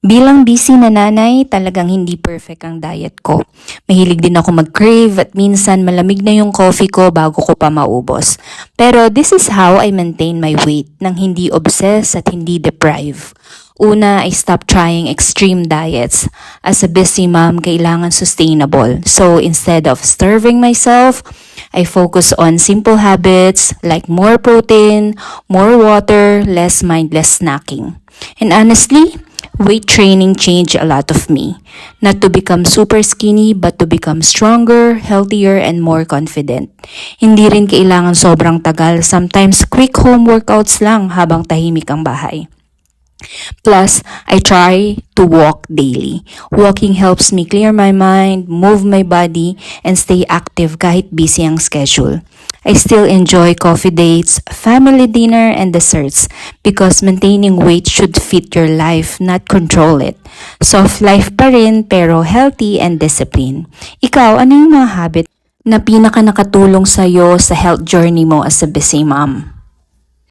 Bilang busy na nanay, talagang hindi perfect ang diet ko. Mahilig din ako mag-crave at minsan malamig na yung coffee ko bago ko pa maubos. Pero this is how I maintain my weight nang hindi obsess at hindi deprive. Una, I stopped trying extreme diets. As a busy mom, kailangan sustainable. So instead of starving myself, I focus on simple habits like more protein, more water, less mindless snacking. And honestly, weight training changed a lot of me. Not to become super skinny, but to become stronger, healthier, and more confident. Hindi rin kailangan sobrang tagal. Sometimes quick home workouts lang habang tahimik ang bahay. Plus, I try to walk daily. Walking helps me clear my mind, move my body, and stay active kahit busy ang schedule. I still enjoy coffee dates, family dinner, and desserts because maintaining weight should fit your life, not control it. Soft life pa rin pero healthy and discipline. Ikaw, ano yung mga habit na pinaka nakatulong sa'yo sa health journey mo as a busy mom?